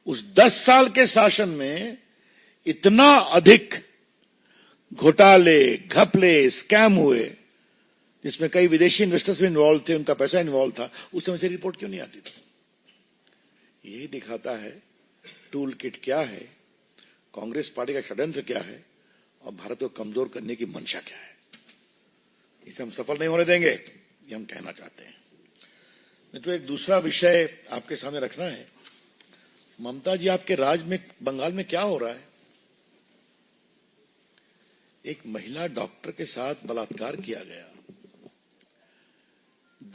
उस 10 साल के शासन में इतना अधिक घोटाले, घपले, स्कैम हुए, जिसमें कई विदेशी इन्वेस्टर्स भी इन्वॉल्व थे, उनका पैसा इन्वॉल्व था, उस समय से रिपोर्ट क्यों नहीं आती थी? यही दिखाता है टूल किट क्या है, कांग्रेस पार्टी का षड्यंत्र क्या है और भारत को कमजोर करने की मंशा क्या है। इसे हम सफल नहीं होने देंगे, ये हम कहना चाहते हैं। तो एक दूसरा विषय आपके सामने रखना है। ममता जी, आपके राज्य में, बंगाल में क्या हो रहा है? एक महिला डॉक्टर के साथ बलात्कार किया गया,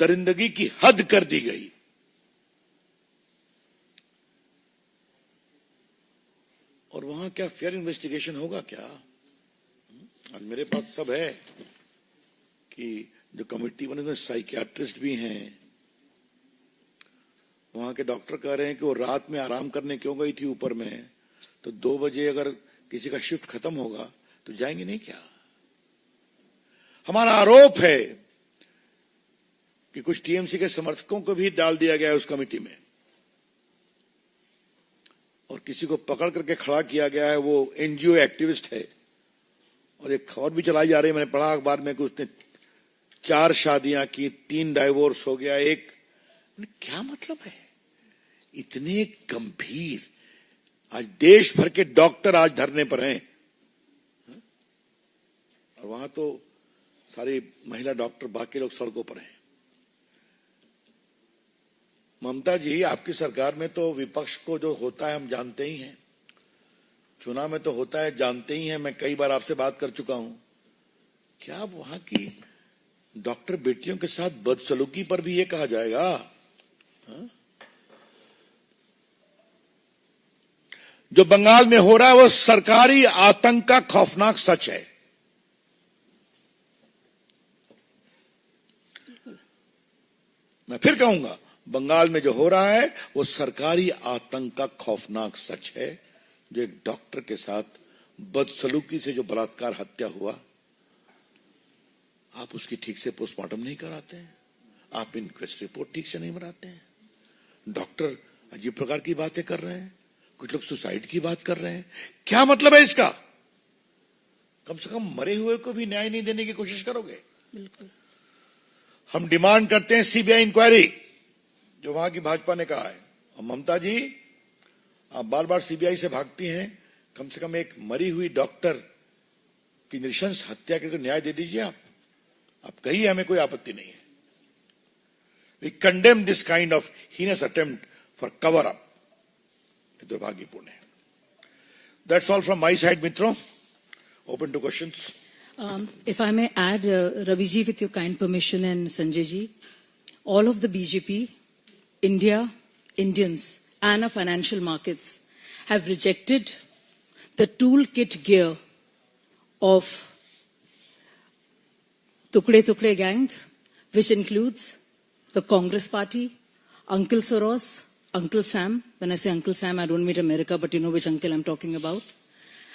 दरिंदगी की हद कर दी गई। और वहां क्या फेयर इन्वेस्टिगेशन होगा क्या? आज मेरे पास सब है कि जो कमेटी बने उसमें साइकियाट्रिस्ट भी हैं। वहां के डॉक्टर कह रहे हैं कि वो रात में आराम करने क्यों गई थी ऊपर में, तो 2 बजे अगर किसी का शिफ्ट खत्म होगा तो जाएंगे नहीं क्या? हमारा आरोप है कि कुछ टीएमसी के समर्थकों को भी डाल दिया गया है उस कमेटी में और किसी को पकड़ करके खड़ा किया गया है, वो एनजीओ एक्टिविस्ट है। और एक खबर भी चलाई जा रही है, मैंने पढ़ा अखबार में कि उसने 4 शादियां की, 3 डाइवोर्स हो गया, एक। क्या मतलब है? इतने गंभीर, आज देश भर के डॉक्टर आज धरने पर हैं और वहां तो सारी महिला डॉक्टर, बाकी लोग सड़कों पर हैं। ममता जी, आपकी सरकार में तो विपक्ष को जो होता है हम जानते ही हैं, चुनाव में तो होता है जानते ही हैं। मैं कई बार आपसे बात कर चुका हूं। क्या वहां की डॉक्टर बेटियों के साथ बदसलूकी पर भी ये कहा जाएगा? हा? जो बंगाल में हो रहा है वो सरकारी आतंक का खौफनाक सच है। मैं फिर कहूंगा, बंगाल में जो हो रहा है वो सरकारी आतंक का खौफनाक सच है। जो एक डॉक्टर के साथ बदसलूकी से जो बलात्कार हत्या हुआ, आप उसकी ठीक से पोस्टमार्टम नहीं कराते हैं, आप इनक्वेस्ट रिपोर्ट ठीक से नहीं बनाते हैं। डॉक्टर अजीब प्रकार की बातें कर रहे हैं, कुछ लोग सुसाइड की बात कर रहे हैं। क्या मतलब है इसका? कम से कम मरे हुए को भी न्याय नहीं देने की कोशिश करोगे? बिल्कुल। हम डिमांड करते हैं सीबीआई इंक्वायरी, जो वहां की भाजपा ने कहा है। और ममता जी, आप बार बार सीबीआई से भागती हैं, कम से कम एक मरी हुई डॉक्टर की नृशंस हत्या के तो न्याय दे दीजिए। आप कहिए, हमें कोई आपत्ति नहीं है। We condemn this kind of heinous attempt for cover up. दुर्भाग्यपूर्ण है। That's all from my side मित्रों। Open to questions. If I may add, Ravi ji, with your kind permission, and Sanjay ji, all of the BJP, India, Indians, and our financial markets have rejected the toolkit gear of Tukde Tukde gang, which includes the Congress Party, Uncle Soros, Uncle Sam. When I say Uncle Sam, I don't mean America, but you know which uncle I'm talking about.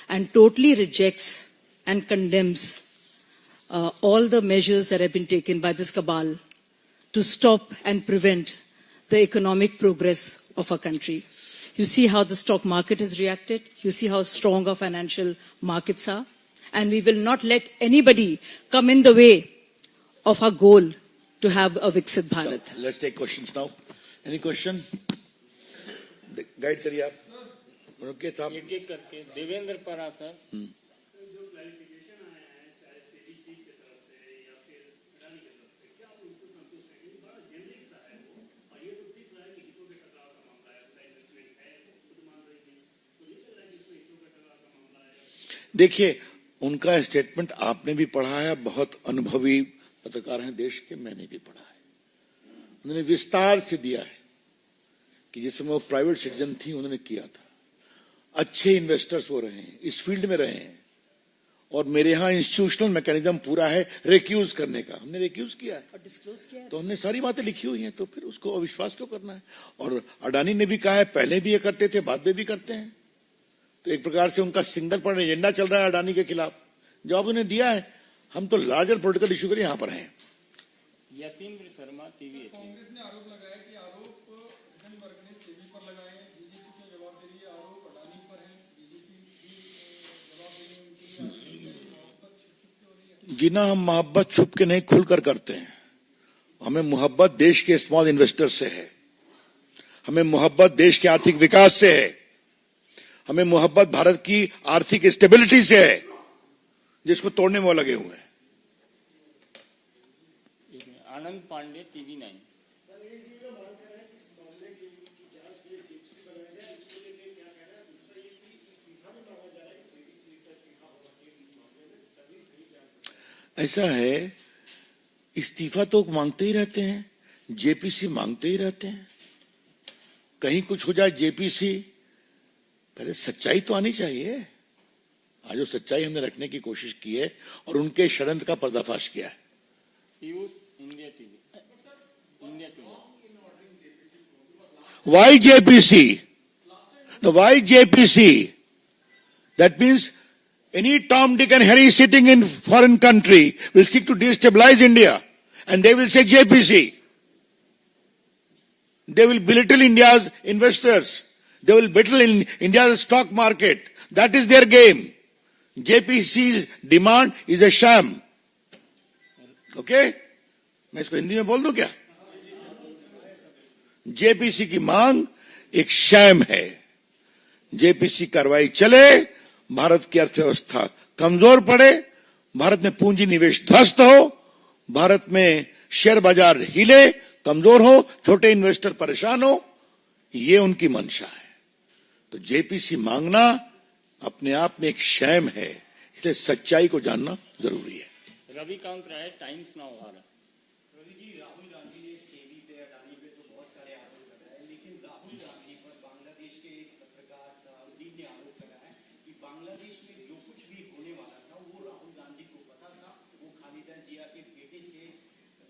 And totally rejects and condemns all the measures that have been taken by this cabal to stop and prevent the economic progress of our country. You see how the stock market has reacted. You see how strong our financial markets are. And we will not let anybody come in the way of our goal to have a Viksit Bharat. So, let's take questions now. Any question? Guide करिए आप। रुकिए साहब। एक करके देवेंद्र परासर। देखिए, उनका statement आपने भी पढ़ा है, बहुत अनुभवी पत्रकार हैं देश के, मैंने भी पढ़ा है। उन्होंने विस्तार से दिया है कि जिस समय वो प्राइवेट सिटीजन थी उन्होंने किया था। अच्छे इन्वेस्टर्स वो रहे हैं, इस फील्ड में रहे हैं। और मेरे यहाँ इंस्टीट्यूशनल मैकेनिज्म पूरा है रिक्यूज करने का। हमने रिक्यूज किया है और डिस्क्लोज किया है, तो हमने सारी बातें लिखी हुई हैं। तो फिर उसको अविश्वास क्यों करना है? और अडानी ने भी कहा है, पहले भी ये करते थे, बाद में भी करते हैं। तो एक प्रकार से उनका सिंगल पॉइंट एजेंडा चल रहा है अडानी के खिलाफ। जवाब उन्हें दिया है। हम तो लार्जर पॉलिटिकल इशू के लिए यहाँ पर हैं। यतीन्द्र शर्मा, टीवी। कांग्रेस ने आरोप लगाया कि आरोप जन वर्ग ने सेबी पर लगाए, बीजेपी के जवाब जीना हम मोहब्बत छुप के नहीं खुलकर करते हैं। हमें मोहब्बत देश के स्मॉल इन्वेस्टर से है, हमें मोहब्बत देश के आर्थिक विकास से है, हमें मोहब्बत भारत की आर्थिक स्टेबिलिटी से है, जिसको तोड़ने में वो लगे हुए हैं। आनंद पांडे, TV9। ऐसा है, इस्तीफा तो मांगते ही रहते हैं, जेपीसी मांगते ही रहते हैं। कहीं कुछ हो जाए जेपीसी, पहले सच्चाई तो आनी चाहिए। आज वो सच्चाई हमने रखने की कोशिश की है और उनके षड्यंत्र का पर्दाफाश किया है। Piyush, India TV. Why JPC? No, why JPC? That means any Tom, Dick and Harry sitting in foreign country will seek to destabilize India, and they will say JPC. They will belittle India's investors. They will belittle in India's stock market. That is their game. JPC's demand is a sham. Okay? मैं इसको हिंदी में बोल दूं क्या? JPC की मांग एक sham है। जेपीसी कार्रवाई चले, भारत की अर्थव्यवस्था कमजोर पड़े, भारत में पूंजी निवेश ध्वस्त हो, भारत में शेयर बाजार हिले, कमजोर हो, छोटे इन्वेस्टर परेशान हो, ये उनकी मंशा है। तो जेपीसी मांगना अपने आप में एक शैम है, इसलिए सच्चाई को जानना जरूरी है। रविकांत राय, टाइम्स नाउ भारत। रवि जी, राहुल गांधी ने सेबी पे, अडानी पे तो बहुत सारे आरोप लगाए, लेकिन राहुल गांधी पर बांग्लादेश के एक पत्रकार सलाउद्दीन ने आरोप लगाया कि बांग्लादेश में जो कुछ भी होने वाला था वो राहुल गांधी को पता था। वो खालिदा जिया के बेटे से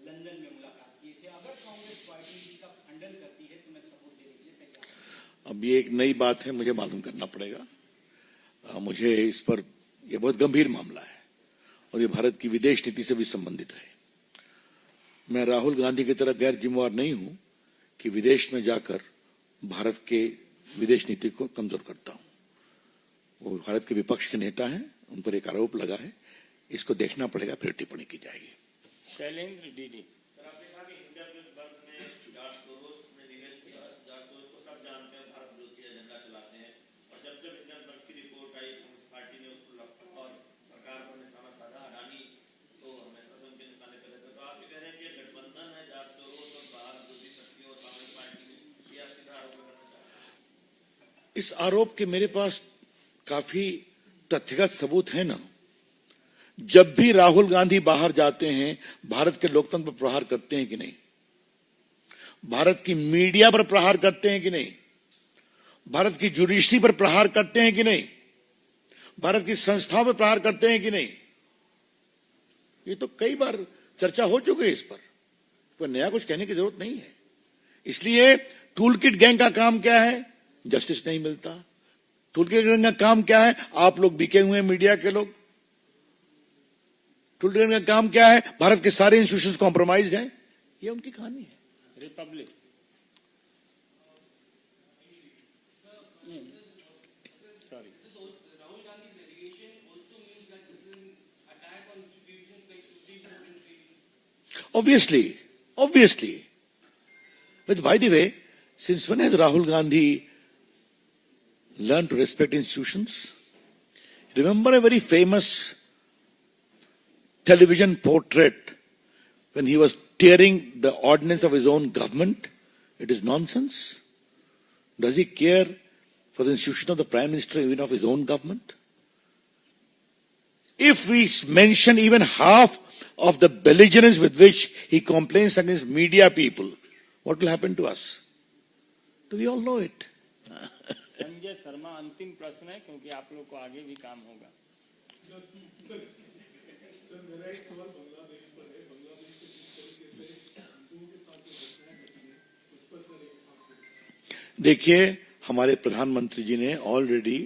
लंदन में मुलाकात किए थे। अगर कांग्रेस पार्टी इसका खंडन करती है तो मैं सबूत देने के लिए तैयार हूं। अब ये एक नई बात है, मुझे मालूम करना पड़ेगा। मुझे इस पर, यह बहुत गंभीर मामला है और ये भारत की विदेश नीति से भी संबंधित है। मैं राहुल गांधी की तरह गैर जिम्मेवार नहीं हूं कि विदेश में जाकर भारत के विदेश नीति को कमजोर करता हूं। वो भारत के विपक्ष के नेता हैं, उन पर एक आरोप लगा है, इसको देखना पड़ेगा, फिर टिप्पणी की जाएगी। शैलेंद्र, डीडी। इस आरोप के मेरे पास काफी तथ्यगत सबूत है ना। जब भी राहुल गांधी बाहर जाते हैं, भारत के लोकतंत्र पर प्रहार करते हैं कि नहीं? भारत की मीडिया पर प्रहार करते हैं कि नहीं? भारत की जुडिशरी पर प्रहार करते हैं कि नहीं? भारत की संस्थाओं पर प्रहार करते हैं कि नहीं? ये तो कई बार चर्चा हो चुकी है इस पर, कोई नया कुछ कहने की जरूरत नहीं है। इसलिए टूल किट गैंग का काम क्या है? जस्टिस नहीं मिलता। टूल किट गैंग का काम क्या है? आप लोग बिके हुए हैं, मीडिया के लोग। टूल किट गैंग का काम क्या है? भारत के सारे इंस्टीट्यूशन कॉम्प्रोमाइज हैं। ये उनकी कहानी है। Republic. Obviously. But by the way, since when has Rahul Gandhi learned to respect institutions? Remember a very famous television portrait when he was tearing the ordinance of his own government? It is nonsense. Does he care for the institution of the Prime Minister, even of his own government? If we mention even half of the belligerence with which he complains against media people, what will happen to us? So we all know it. Sanjay Sharma, अंतिम प्रश्न है क्योंकि आप लोग को आगे भी काम होगा। मेरा एक सवाल बांग्लादेश पर है। बांग्लादेश को किस तरीके से हिंदुओं के साथ घटना है उस पर सर एक देखिए, हमारे प्रधानमंत्री जी ने ऑलरेडी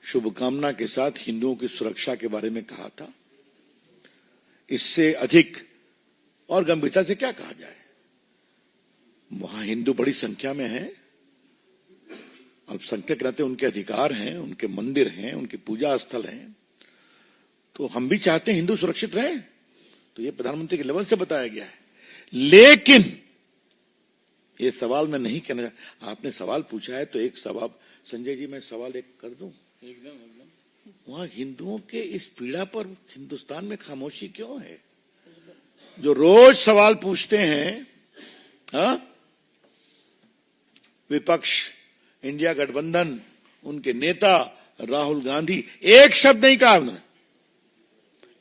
शुभकामना के साथ हिंदुओं की सुरक्षा के बारे में कहा था। इससे अधिक और गंभीरता से क्या कहा जाए? वहां हिंदू बड़ी संख्या में हैं। अल्पसंख्यक रहते, उनके अधिकार हैं, उनके मंदिर हैं, उनके पूजा स्थल हैं। तो हम भी चाहते हैं हिंदू सुरक्षित रहे, तो ये प्रधानमंत्री के लेवल से बताया गया है। लेकिन ये सवाल मैं नहीं कहना, आपने सवाल पूछा है तो एक सवाल, संजय जी मैं सवाल एक कर दूं, एकदम वहां हिंदुओं के इस पीड़ा पर हिंदुस्तान में खामोशी क्यों है? जो रोज सवाल पूछते हैं, हाँ, विपक्ष, इंडिया गठबंधन, उनके नेता राहुल गांधी, एक शब्द नहीं कहा उन्होंने,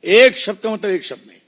एक शब्द का मतलब एक शब्द नहीं।